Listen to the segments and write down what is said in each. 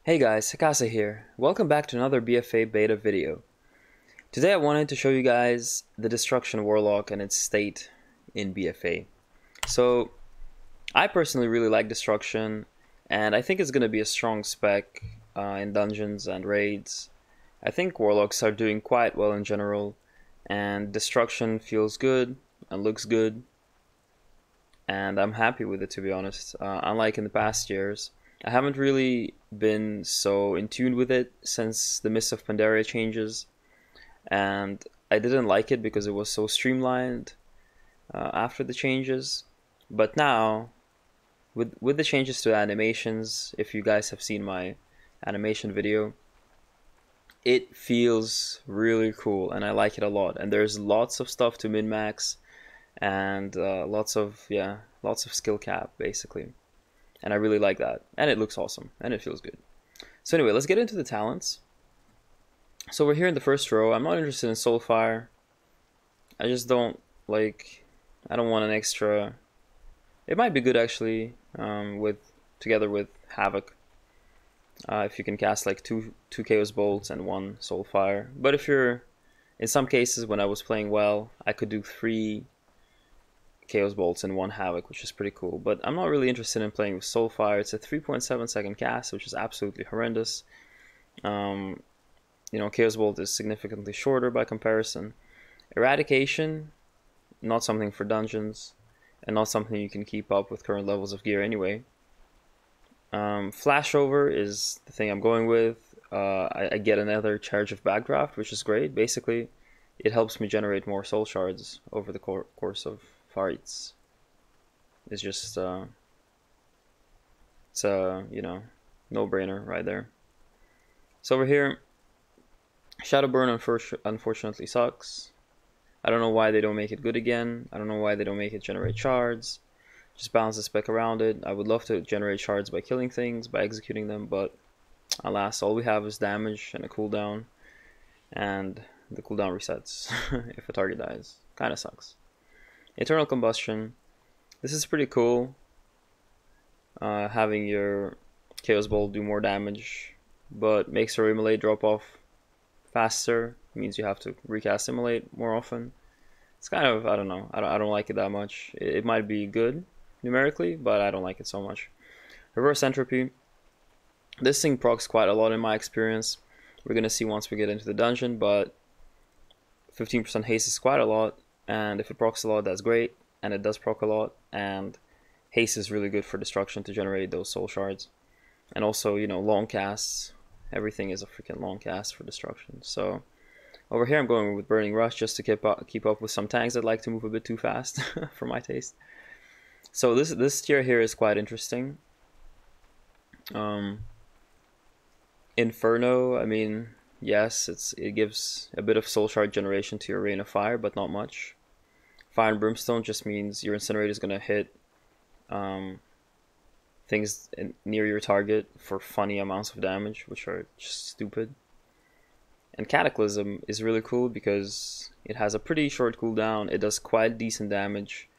Hey guys, Hakase here. Welcome back to another BFA beta video. Today I wanted to show you guys the Destruction Warlock and its state in BFA. So, I personally really like Destruction, and I think it's going to be a strong spec in dungeons and raids. I think Warlocks are doing quite well in general, and Destruction feels good and looks good, and I'm happy with it, to be honest. Unlike in the past years, I haven't really been so in tune with it since the Mists of Pandaria changes, and I didn't like it because it was so streamlined after the changes. But now, with the changes to animations, if you guys have seen my animation video, it feels really cool, and I like it a lot. And there's lots of stuff to min-max, and lots of skill cap basically. And I really like that, and it looks awesome, and it feels good. So anyway, let's get into the talents. So we're here in the first row. I'm not interested in Soulfire. I just don't like. I don't want an extra. It might be good actually, together with Havoc. If you can cast like two Chaos Bolts and one Soulfire. But if you're, in some cases when I was playing well, I could do 3 Chaos Bolts and 1 Havoc, which is pretty cool. But I'm not really interested in playing with Soulfire. It's a 3.7 second cast, which is absolutely horrendous. Chaos Bolt is significantly shorter by comparison. Eradication, not something for dungeons, and not something you can keep up with current levels of gear anyway. Flashover is the thing I'm going with. I get another charge of Backdraft, which is great. Basically, it helps me generate more soul shards over the course of fights. It's just it's a no-brainer right there. So over here, Shadowburn unfortunately sucks. I don't know why they don't make it good again. I don't know why they don't make it generate shards. Just balance the spec around it. I would love to generate shards by killing things, by executing them, but alas, all we have is damage and a cooldown, and the cooldown resets if a target dies. Kinda sucks. Eternal Combustion. This is pretty cool. Having your Chaos Bolt do more damage, but makes your Immolate drop off faster. Means you have to recast Immolate more often. It's kind of, I don't know. I don't like it that much. It might be good numerically, but I don't like it so much. Reverse Entropy. This thing procs quite a lot in my experience. We're gonna see once we get into the dungeon, but 15% haste is quite a lot. And if it procs a lot, that's great, and it does proc a lot, and haste is really good for destruction to generate those soul shards. And also, long casts, everything is a freaking long cast for destruction. So over here I'm going with Burning Rush just to keep up with some tanks that like to move a bit too fast for my taste. So this tier here is quite interesting. Inferno, I mean, yes, it gives a bit of soul shard generation to your Rain of Fire, but not much. Fire and Brimstone just means your Incinerator is going to hit things near your target for funny amounts of damage, which are just stupid. And Cataclysm is really cool because it has a pretty short cooldown, it does quite decent damage,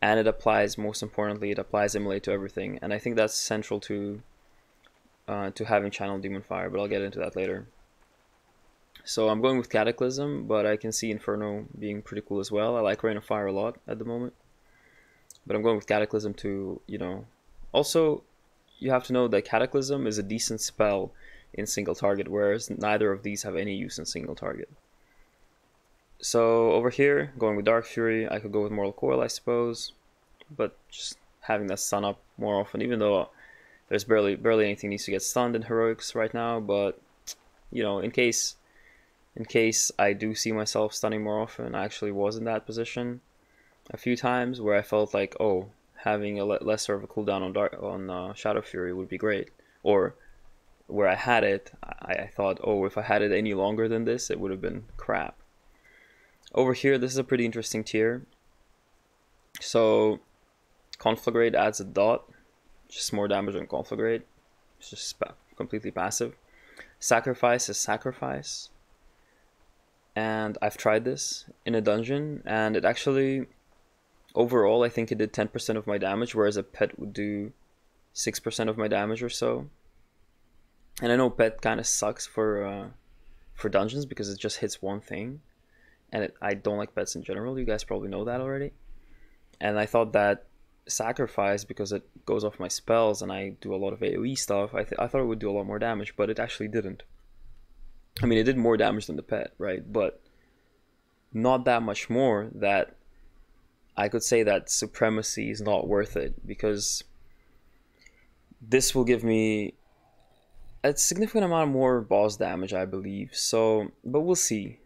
and it applies, most importantly, it applies Immolate to everything. And I think that's central to having Channel Demon Fire, but I'll get into that later. So I'm going with Cataclysm, but I can see Inferno being pretty cool as well. I like Rain of Fire a lot at the moment, but I'm going with Cataclysm to, Also, you have to know that Cataclysm is a decent spell in single target, whereas neither of these have any use in single target. So over here, going with Dark Fury, I could go with Mortal Coil, I suppose, but just having that stun up more often, even though there's barely anything needs to get stunned in Heroics right now, but in case I do see myself stunning more often. I actually was in that position a few times where I felt like, oh, having a lesser of a cooldown on Shadow Fury would be great. Or where I had it, I thought, oh, if I had it any longer than this, it would have been crap. Over here, this is a pretty interesting tier. So, Conflagrate adds a dot, just more damage on Conflagrate. It's just completely passive. Sacrifice is Sacrifice. And I've tried this in a dungeon, and it actually, overall, I think it did 10% of my damage, whereas a pet would do 6% of my damage or so. And I know pet kind of sucks for dungeons because it just hits one thing, and I don't like pets in general. You guys probably know that already. And I thought that sacrifice, because it goes off my spells and I do a lot of AoE stuff, I thought it would do a lot more damage, but it actually didn't. I mean, it did more damage than the pet, right? But not that much more that I could say that supremacy is not worth it, because this will give me a significant amount more boss damage, I believe. So, but we'll see.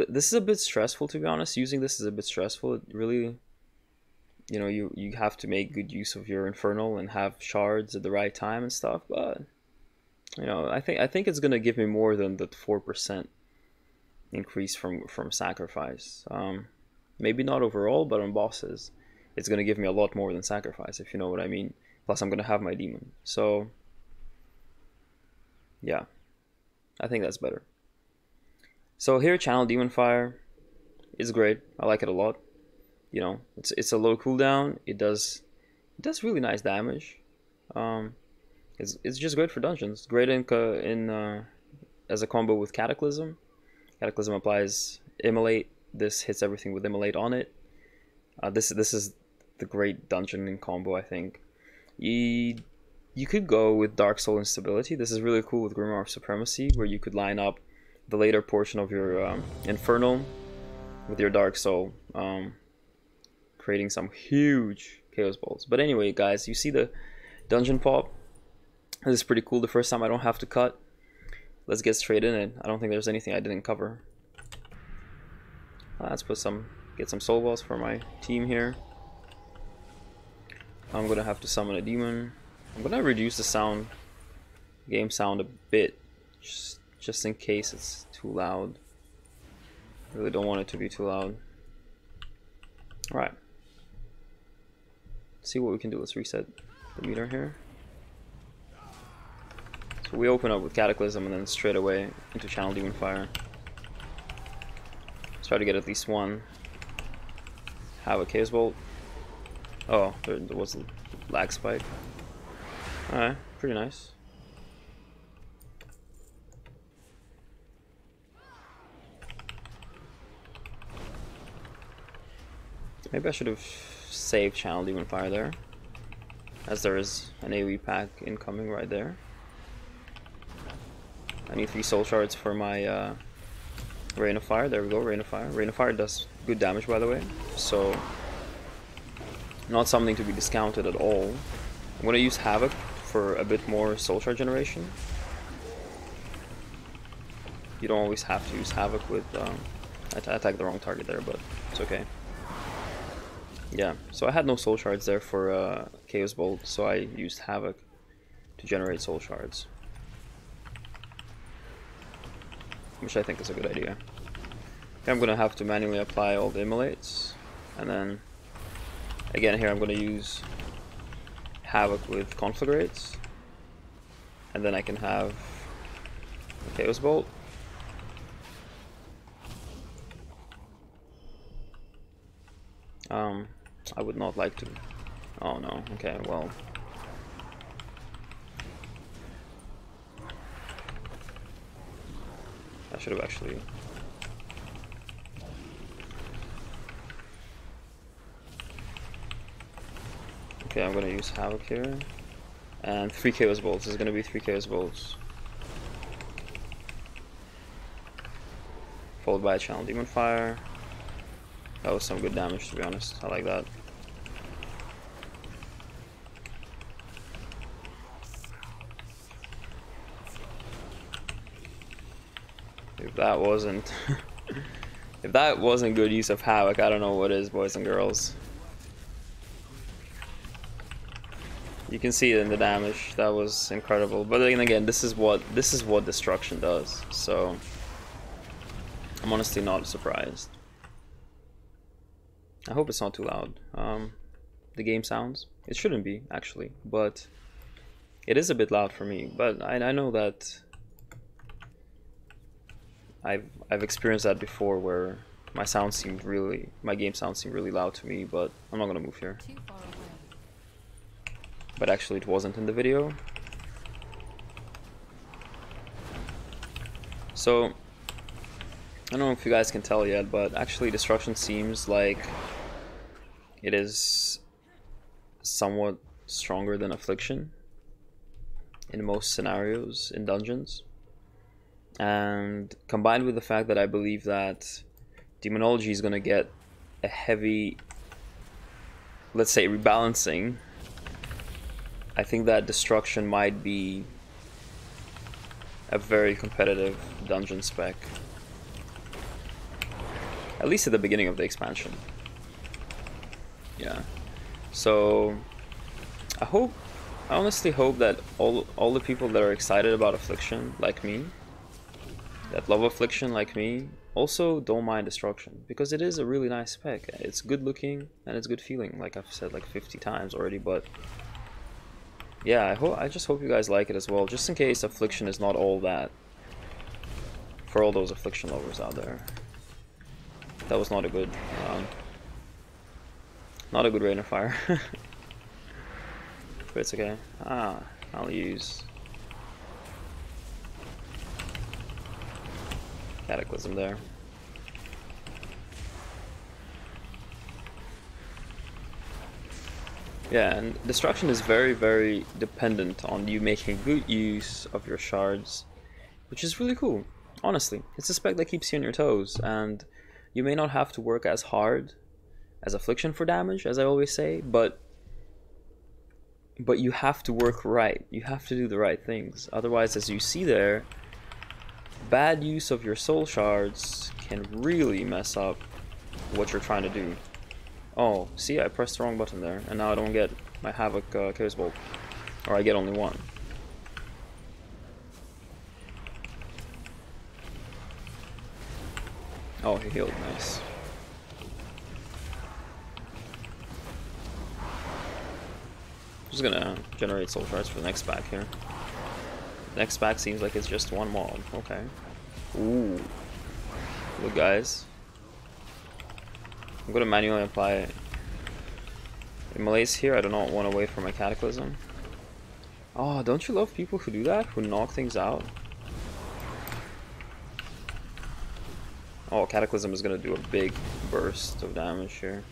This is a bit stressful, to be honest. Using this is a bit stressful. It really, you know, you have to make good use of your infernal and have shards at the right time and stuff. But you know, I think it's gonna give me more than the 4% increase from sacrifice. Maybe not overall, but on bosses, it's gonna give me a lot more than sacrifice, if you know what I mean. Plus, I'm gonna have my demon, so yeah, I think that's better. So here, channel demon fire is great. I like it a lot. You know, it's a low cooldown. It does really nice damage. It's just great for dungeons. Great in as a combo with cataclysm. Cataclysm applies immolate. This hits everything with immolate on it. This is the great dungeon in combo, I think. You could go with Dark Soul Instability. This is really cool with Grimoire of Supremacy, where you could line up the later portion of your Infernal with your Dark Soul, creating some huge Chaos Bolts. But anyway, guys, you see the dungeon pop? This is pretty cool. The first time I don't have to cut. Let's get straight in it. I don't think there's anything I didn't cover. Let's get some soul balls for my team here. I'm gonna have to summon a demon. I'm gonna reduce the game sound a bit, just in case it's too loud. I really don't want it to be too loud. Alright. See what we can do. Let's reset the meter here. So we open up with Cataclysm and then straight away into Channel Demon Fire. Let's try to get at least one. Have a Chaos Bolt. Oh, there was a lag spike. Alright, pretty nice. Maybe I should have saved Channel Demon Fire there, as there is an AoE pack incoming right there. I need 3 soul shards for my Rain of Fire. There we go, Rain of Fire. Rain of Fire does good damage, by the way, so not something to be discounted at all. I'm going to use Havoc for a bit more soul shard generation. You don't always have to use Havoc with... I attacked the wrong target there, but it's okay. Yeah, so I had no soul shards there for Chaos Bolt, so I used Havoc to generate soul shards, which I think is a good idea. Okay, I'm going to have to manually apply all the immolates, and then again here I'm going to use Havoc with Conflagrates, and then I can have a Chaos Bolt. I would not like to... Oh no, okay, well... I should have actually... Okay, I'm gonna use Havoc here. And 3 Chaos Bolts. There's gonna be 3 Chaos Bolts. Followed by a Channel Demon Fire. That was some good damage, to be honest. I like that. If that wasn't... if that wasn't good use of Havoc, I don't know what is, boys and girls. You can see it in the damage. That was incredible. But then again, this is what destruction does. So I'm honestly not surprised. I hope it's not too loud. The game sounds. It shouldn't be, actually, but it is a bit loud for me. But I know that I've experienced that before, where my game sound seemed really loud to me. But I'm not gonna move here. But actually, it wasn't in the video. So, I don't know if you guys can tell yet, but actually Destruction seems like it is somewhat stronger than Affliction in most scenarios in dungeons. And combined with the fact that I believe that Demonology is going to get a heavy, let's say, rebalancing, I think that Destruction might be a very competitive dungeon spec. At least at the beginning of the expansion. Yeah. So I honestly hope that all the people that are excited about Affliction, like me, that love Affliction like me, also don't mind Destruction, because it is a really nice spec. It's good looking and it's good feeling, like I've said like 50 times already. But yeah, I just hope you guys like it as well, just in case Affliction is not all that. For all those Affliction lovers out there, that was not a good rate of fire. But it's okay. I'll use Cataclysm there. Yeah, and Destruction is very, very dependent on you making good use of your shards, which is really cool. Honestly, it's a spec that keeps you on your toes, and you may not have to work as hard as Affliction for damage, as I always say, but you have to work right. You have to do the right things. Otherwise, as you see there, bad use of your soul shards can really mess up what you're trying to do. Oh, see, I pressed the wrong button there, and now I don't get my Havoc Chaos Bolt, or I get only one. Oh, he healed, nice. I'm just gonna generate soul shards for the next pack here. Next pack seems like it's just one mob. Okay. Ooh. Look, guys. I'm gonna manually apply Malaise here. I do not want to wait for my Cataclysm. Oh, don't you love people who do that? Who knock things out? Oh, Cataclysm is gonna do a big burst of damage here.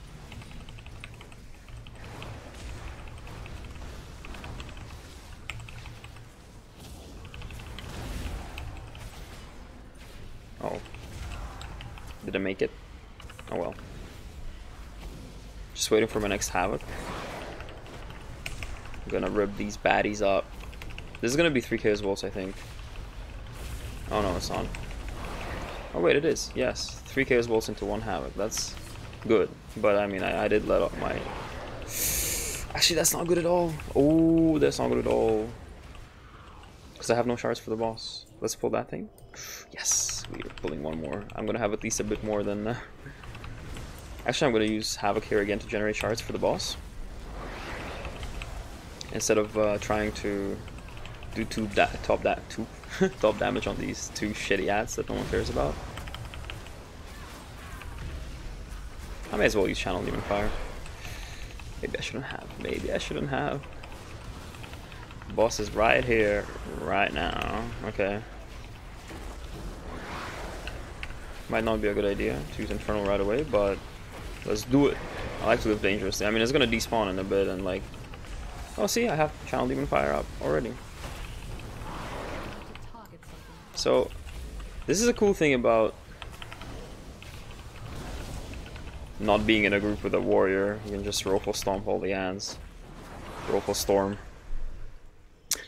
Oh. Did I make it? Oh well. Just waiting for my next Havoc. I'm gonna rip these baddies up. This is gonna be 3 Chaos Bolts, I think. Oh no, it's not. Oh wait, it is. Yes, 3 Chaos Bolts into 1 Havoc. That's good. But I mean, I did let off my... Actually, that's not good at all. Oh, that's not good at all. Because I have no shards for the boss. Let's pull that thing. Yes, we are pulling one more. I'm gonna have at least a bit more than... Actually, I'm gonna use Havoc here again to generate shards for the boss. Instead of trying to do top damage on these 2 shitty ads that no one cares about. I may as well use Channel Demon Fire. Maybe I shouldn't have. Maybe I shouldn't have. Boss is right here, right now. Okay. Might not be a good idea to use Infernal right away, but let's do it. I like to live dangerously. I mean, it's gonna despawn in a bit and like... Oh, see, I have Channel Demon Fire up already. So, this is a cool thing about not being in a group with a warrior. You can just Rofl Stomp all the ants. Rofl Storm.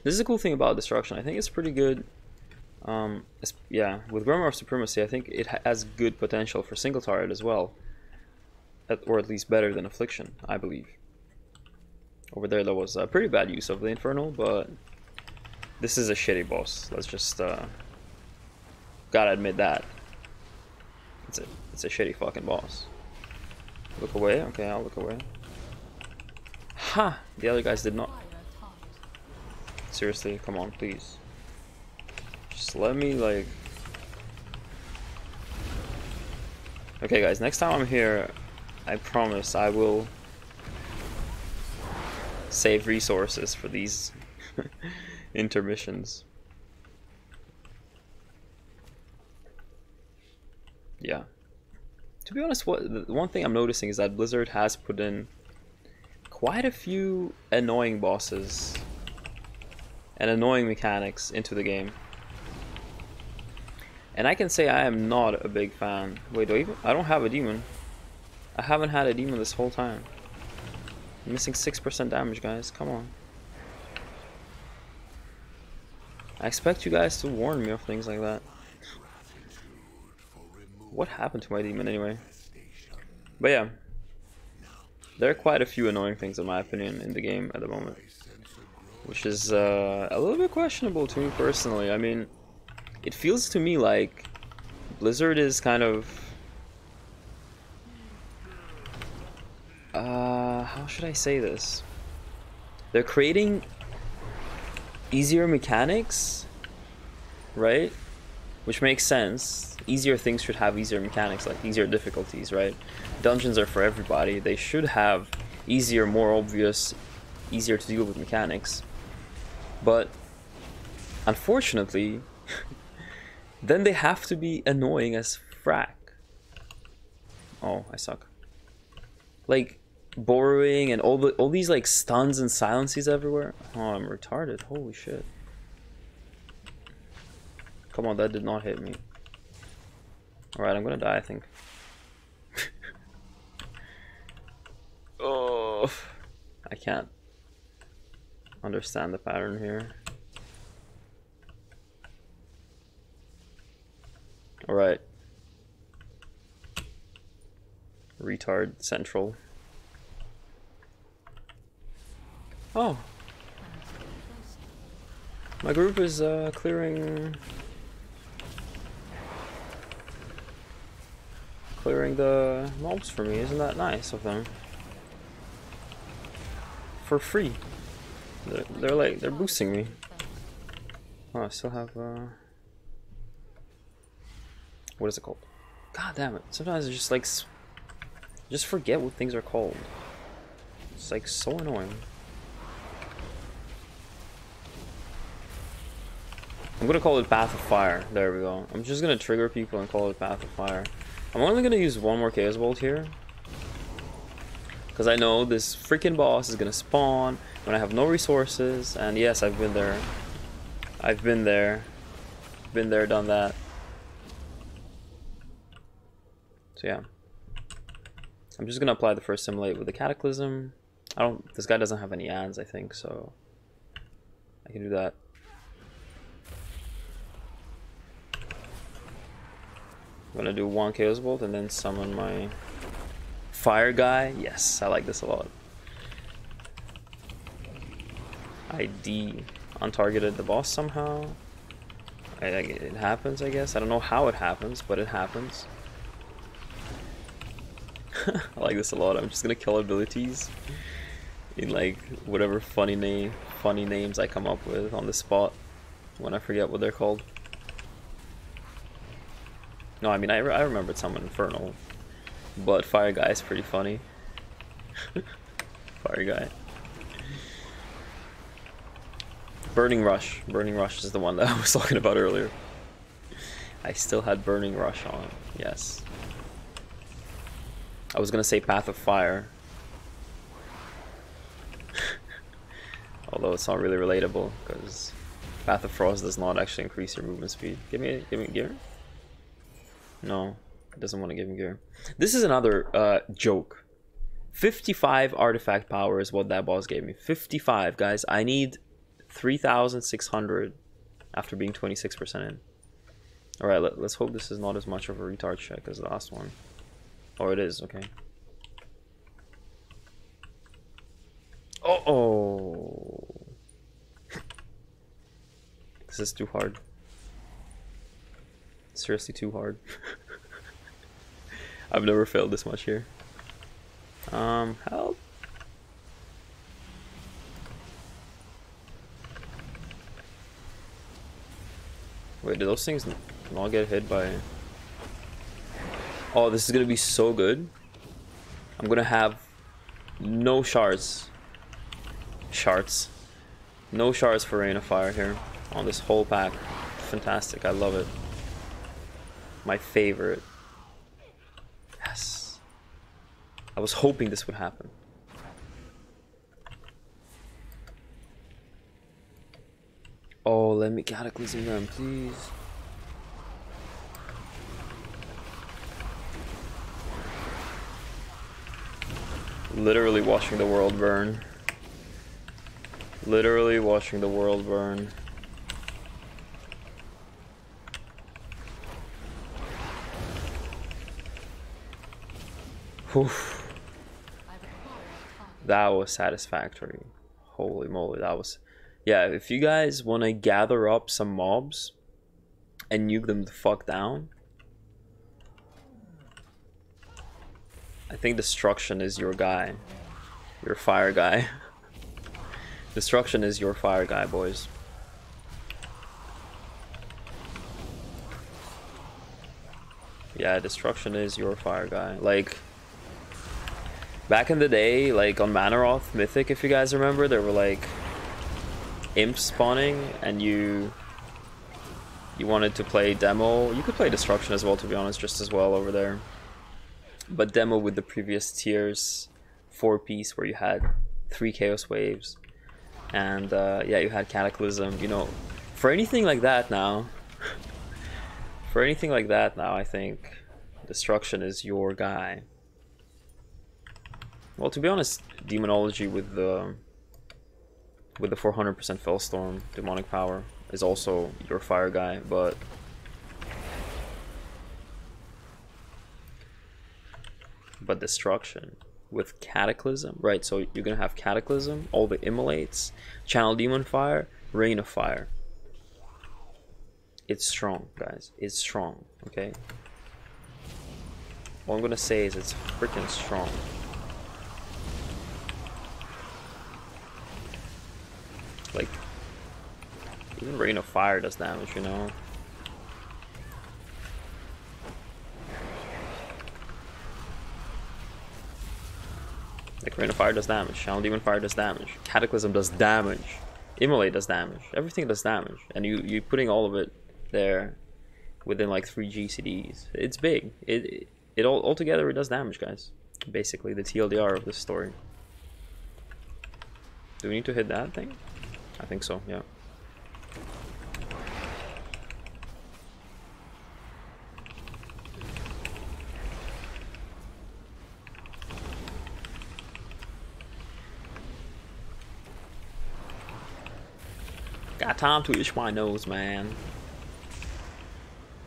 This is a cool thing about Destruction. I think it's pretty good. Yeah, with Grimoire of Supremacy, I think it has good potential for single target as well. Or at least better than Affliction, I believe. Over there was a pretty bad use of the Infernal, but this is a shitty boss. Let's just gotta admit that. It's a shitty fucking boss. Look away? Okay, I'll look away. Ha! The other guys did not. Seriously, come on, please. Just let me, like... Okay, guys, next time I'm here, I promise I will save resources for these intermissions. Yeah. To be honest, the one thing I'm noticing is that Blizzard has put in quite a few annoying bosses and annoying mechanics into the game. And I can say I am not a big fan. Wait, I don't have a demon. I haven't had a demon this whole time. I'm missing 6% damage, guys. Come on. I expect you guys to warn me of things like that. What happened to my demon anyway? But yeah, there are quite a few annoying things in my opinion in the game at the moment, which is a little bit questionable to me personally. I mean, it feels to me like Blizzard is kind of how should I say this? They're creating easier mechanics, right? Which makes sense. Easier things should have easier mechanics, like easier difficulties, right? Dungeons are for everybody. They should have easier, more obvious, easier to deal with mechanics. But unfortunately, then they have to be annoying as frack. Oh, I suck. Like borrowing and all these like stuns and silences everywhere. Oh, I'm retarded. Holy shit. Come on, that did not hit me. Alright, I'm gonna die, I think. Oh, I can't understand the pattern here. Alright. Retard central. Oh. My group is clearing the mobs for me. Isn't that nice of them? For free. They're boosting me. Oh, I still have what is it called? God damn it. Sometimes I just like just forget what things are called. It's like so annoying. I'm gonna call it Path of Fire. There we go. I'm just gonna trigger people and call it Path of Fire. I'm only gonna use one more Chaos Bolt here, because I know this freaking boss is gonna spawn when I have no resources. And yes, I've been there. I've been there. Been there, done that. So yeah. I'm just gonna apply the first simulate with the cataclysm. This guy doesn't have any ads, I think, so I can do that. I'm gonna do one Chaos Bolt and then summon my fire guy. Yes, I like this a lot. ID untargeted the boss somehow. It happens, I guess. I don't know how it happens, but it happens. I like this a lot. I'm just gonna kill abilities in like whatever funny names I come up with on the spot when I forget what they're called. No, I mean I remembered someone Infernal, but Fire Guy is pretty funny. Fire Guy. Burning Rush. Burning Rush is the one that I was talking about earlier. I still had Burning Rush on. Yes. I was gonna say Path of Fire, although it's not really relatable because Path of Frost does not actually increase your movement speed. Give me gear. No, it doesn't want to give me gear. This is another joke. 55 artifact power is what that boss gave me. 55, guys. I need 3,600 after being 26% in. Alright, let's hope this is not as much of a retard check as the last one. Oh, it is, okay. Oh. This is too hard. Seriously too hard. I've never failed this much here. Help. Wait, do those things not get hit by... Oh, this is gonna be so good. I'm gonna have no shards. No shards for Rain of Fire here on this whole pack. Fantastic, I love it. My favorite. I was hoping this would happen. Oh, let me cataclysm them, please. Literally watching the world burn. Literally watching the world burn. Oof. That was satisfactory. Holy moly, that was... Yeah, if you guys want to gather up some mobs and nuke them the fuck down, I think destruction is your guy. Your fire guy. Destruction is your fire guy, boys. Yeah, destruction is your fire guy. Like, back in the day, like on Manaroth Mythic, if you guys remember, there were like imps spawning, and you wanted to play demo. You could play destruction as well, to be honest, just as well over there. But demo with the previous tiers 4-piece, where you had 3 chaos waves, and yeah, you had cataclysm. You know, for anything like that now, for anything like that now, I think destruction is your guy. Well, to be honest, demonology with the 400% Fellstorm demonic power is also your fire guy, but destruction with cataclysm, right? So you're gonna have cataclysm, all the immolates, channel demon fire, rain of fire. It's strong, guys. It's strong. Okay. All I'm gonna say is it's freaking strong. Like, even rain of fire does damage, you know. Like, rain of fire does damage, channel demon fire does damage, cataclysm does damage, immolate does damage, everything does damage, and you putting all of it there within like 3 GCDs. It's big. It all together it does damage, guys. Basically, the TLDR of this story. Do we need to hit that thing? I think so, yeah. Got time to itch my nose, man.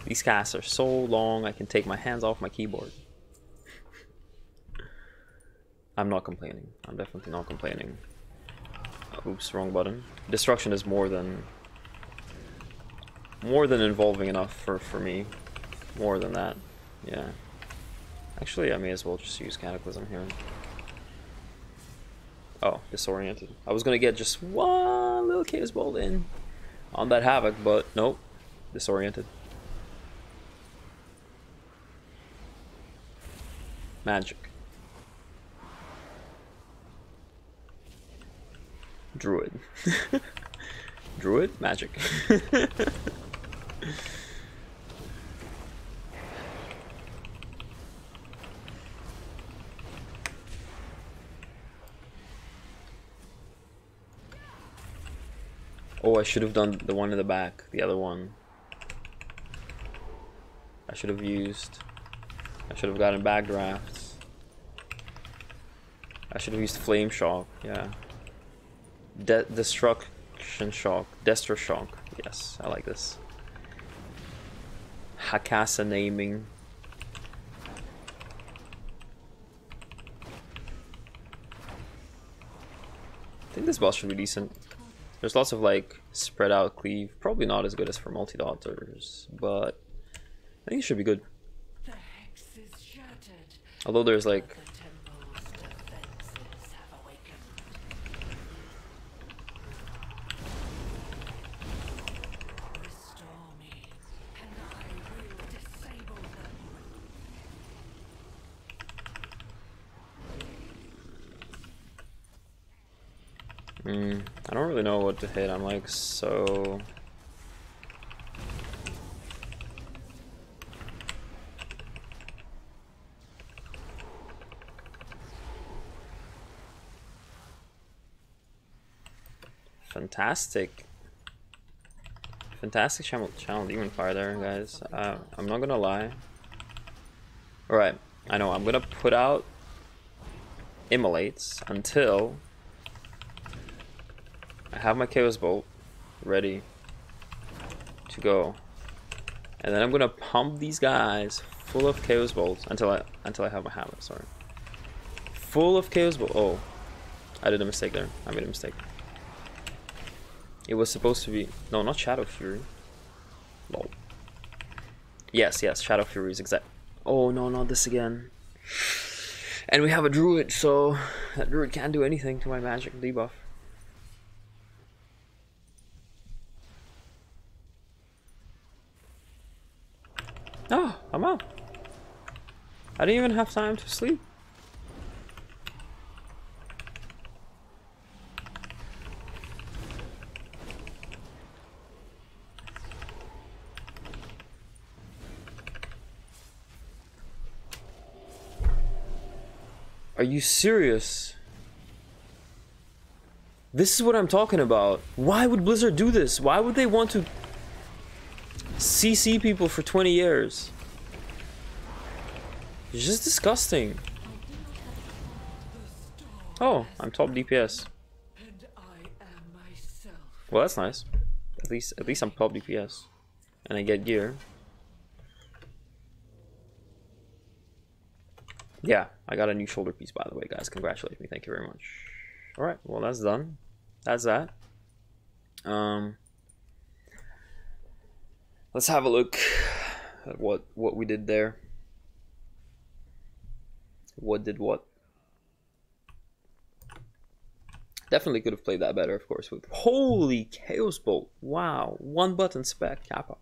These casts are so long, I can take my hands off my keyboard. I'm not complaining. I'm definitely not complaining. Oops, wrong button. Destruction is more than involving enough for me. More than that, yeah. Actually, I may as well just use Cataclysm here. Oh, disoriented. I was gonna get just one little Chaos Bolt in on that Havoc, but nope, disoriented. Magic. Druid. Druid? Magic. Oh, I should have done the one in the back, the other one. I should have gotten backdrafts. I should have used Flame Shock, yeah. Destruction Shock, Destro Shock. Yes, I like this. Hakase naming. I think this boss should be decent. There's lots of like spread out cleave. Probably not as good as for multi-dotters, but I think it should be good. Although there's like I don't really know what to hit. I'm like so Fantastic. Fantastic channel demon fire there, guys. I'm not gonna lie. Alright, I know, I'm gonna put out Immolates until I have my Chaos Bolt ready to go. And then I'm gonna pump these guys full of Chaos Bolts until I have my hammer, sorry. Full of Chaos Bolt. Oh, I did a mistake there. I made a mistake. It was supposed to be... No, not Shadow Fury. Lol. Yes, Shadow Fury is exact. Oh, no, not this again. And we have a Druid, so that Druid can't do anything to my magic debuff. Oh, I'm out. I didn't even have time to sleep. Are you serious? This is what I'm talking about. Why would Blizzard do this? Why would they want to CC people for 20 years? It's just disgusting. Oh, I'm top DPS. Well, that's nice. At least I'm top DPS, and I get gear. Yeah, I got a new shoulder piece, by the way, guys. Congratulate me. Thank you very much. All right, well, that's done. That's that. Let's have a look at what we did there. What did what? Definitely could have played that better, of course. With holy Chaos Bolt! Wow, 1 button spec Kappa.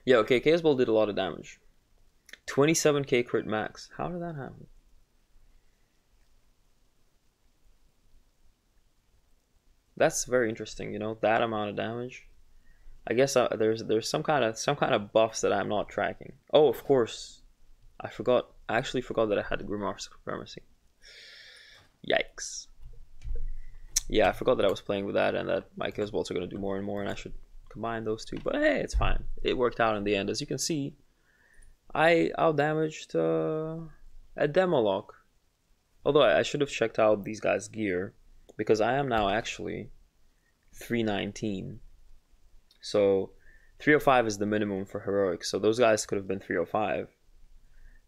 Yeah, okay, Chaos Bolt did a lot of damage. 27k crit max. How did that happen? That's very interesting, you know, that amount of damage. I guess there's some kind of buffs that I'm not tracking. Oh, of course. I actually forgot that I had the Grimoire Supremacy. Yikes. Yeah, I forgot that I was playing with that and that my Chaos Bolts are going to do more and more and I should combine those two. But hey, it's fine. It worked out in the end. As you can see, I outdamaged a Demolock. Although I should have checked out these guys' gear, because I am now actually 319. So 305 is the minimum for heroic. So those guys could have been 305,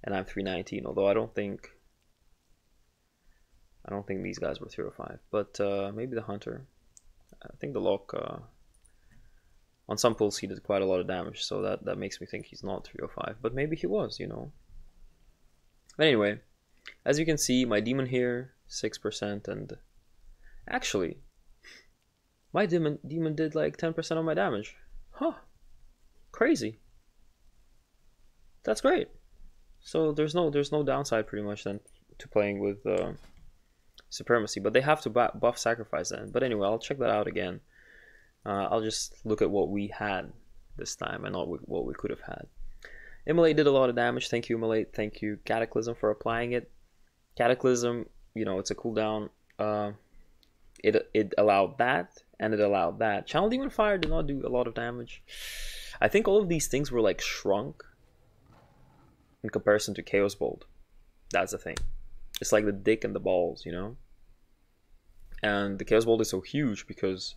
and I'm 319. Although I don't think these guys were 305. But maybe the hunter. I think the lock. On some pulls he did quite a lot of damage, so that makes me think he's not 305, but maybe he was, you know. But anyway, as you can see, my demon here, 6%, and actually, my demon did like 10% of my damage. Huh. Crazy. That's great. So there's no downside pretty much then to playing with Supremacy, but they have to buff Sacrifice then. But anyway, I'll check that out again. I'll just look at what we had this time and not what we could have had. Immolate did a lot of damage. Thank you, Immolate. Thank you, Cataclysm, for applying it. Cataclysm, you know, it's a cooldown. It allowed that, and it allowed that. Channel Demon Fire did not do a lot of damage. I think all of these things were like shrunk in comparison to Chaos Bolt. That's the thing. It's like the dick and the balls, you know? And the Chaos Bolt is so huge because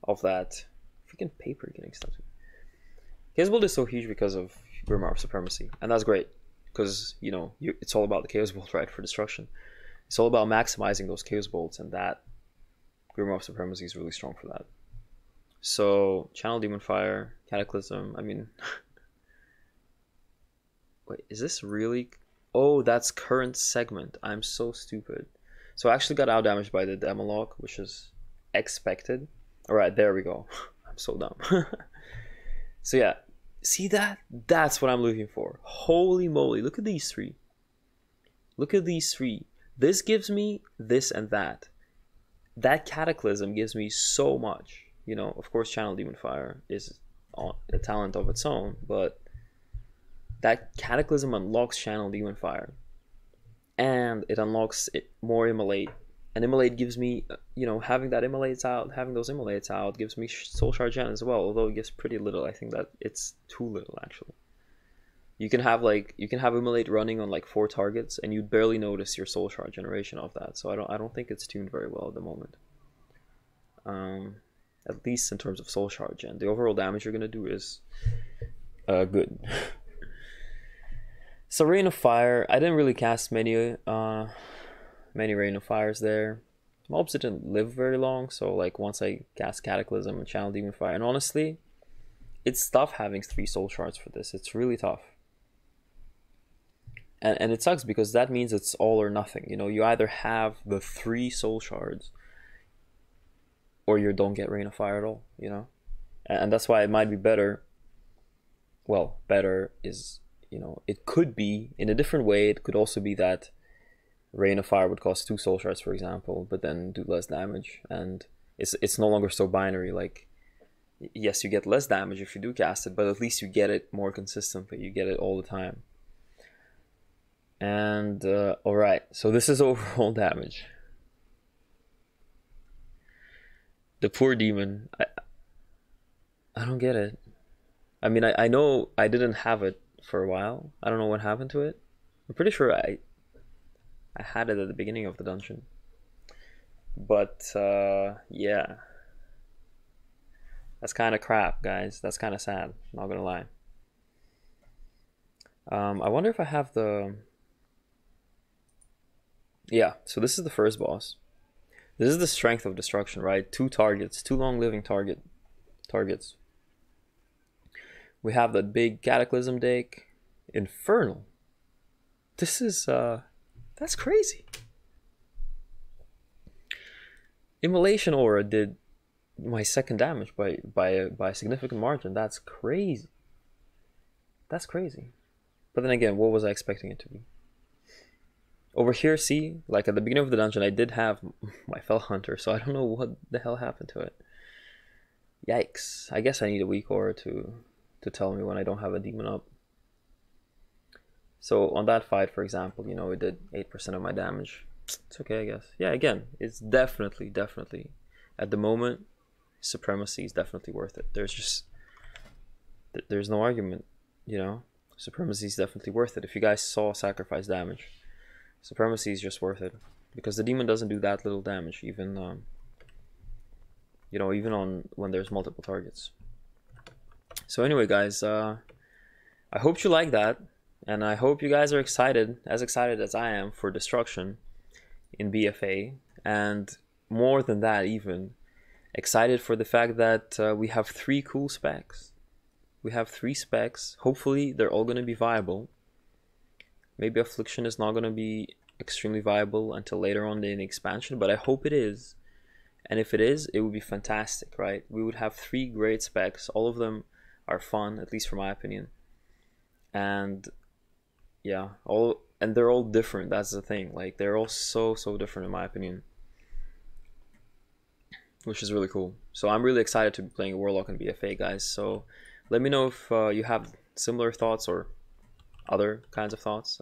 of that freaking paper getting stuck to. Chaos Bolt is so huge because of Grimoire Supremacy, and that's great because, you know, it's all about the Chaos Bolt, right, for destruction. It's all about maximizing those Chaos Bolts, and that Grimoire Supremacy is really strong for that. So Channel Demon Fire, Cataclysm, I mean wait, is this really? Oh, that's current segment. I'm so stupid. So I actually got outdamaged by the Demolock, which is expected. Alright, there we go. I'm so dumb. So yeah, see that? That's what I'm looking for. Holy moly, look at these three. Look at these three. This gives me this and that. That Cataclysm gives me so much. You know, of course, Channel Demon Fire is a talent of its own, but that Cataclysm unlocks Channel Demon Fire. And it unlocks more Immolate And immolate gives me, you know, having those immolates out gives me soul shard gen as well, although it gives pretty little. I think that it's too little actually. You can have immolate running on like 4 targets and you'd barely notice your soul shard generation of that. So I don't think it's tuned very well at the moment. At least in terms of soul shard gen. The overall damage you're gonna do is good. So Rain of Fire, I didn't really cast many Rain of Fires there. Mobs didn't live very long, so like once I cast Cataclysm and Channel Demon Fire, and honestly, it's tough having 3 soul shards for this. It's really tough. And it sucks because that means it's all or nothing. You know, you either have the 3 soul shards or you don't get Rain of Fire at all, you know? And that's why it might be better. Well, better is, you know, it could be in a different way. It could also be that Rain of Fire would cost 2 soul shards, for example, but then do less damage. And it's no longer so binary. Like, yes, you get less damage if you do cast it, but at least you get it more consistently. You get it all the time. And alright, so this is overall damage. The poor demon, I don't get it. I mean, I know I didn't have it for a while. I don't know what happened to it. I'm pretty sure I had it at the beginning of the dungeon. But yeah, that's kind of crap, guys. That's kind of sad, not gonna lie. I wonder if I have the... Yeah, so this is the first boss. This is the Strength of Destruction, right? 2 targets, 2 long-living targets. We have that big Cataclysm deck. Infernal. This is, that's crazy. Immolation Aura did my 2nd damage by a significant margin. That's crazy. That's crazy. But then again, what was I expecting it to be? Over here, see, like at the beginning of the dungeon, I did have my Fell Hunter, so I don't know what the hell happened to it. Yikes. I guess I need a weak aura to tell me when I don't have a demon up. So on that fight, for example, you know, it did 8% of my damage. It's okay, I guess. Yeah, again, it's definitely, at the moment, Supremacy is definitely worth it. There's no argument, you know. Supremacy is definitely worth it. If you guys saw Sacrifice damage, Supremacy is just worth it, because the demon doesn't do that little damage, even you know, even on when there's multiple targets. So anyway, guys, I hope you like that, and I hope you guys are excited as I am for Destruction in BFA, and more than that, even excited for the fact that we have 3 cool specs. We have 3 specs. Hopefully, they're all going to be viable. Maybe Affliction is not going to be extremely viable until later on in the expansion, but I hope it is. And if it is, it would be fantastic, right? We would have 3 great specs. All of them are fun, at least from my opinion. And yeah, they're all different. That's the thing. Like, they're all so different in my opinion, which is really cool. So I'm really excited to be playing Warlock and BFA, guys. So let me know if you have similar thoughts or other kinds of thoughts.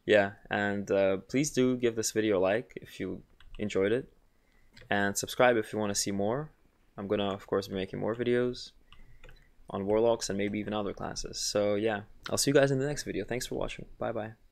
Yeah, and please do give this video a like if you enjoyed it, and subscribe if you want to see more. I'm gonna, of course, be making more videos on Warlocks and maybe even other classes. So yeah, I'll see you guys in the next video. Thanks for watching. Bye bye.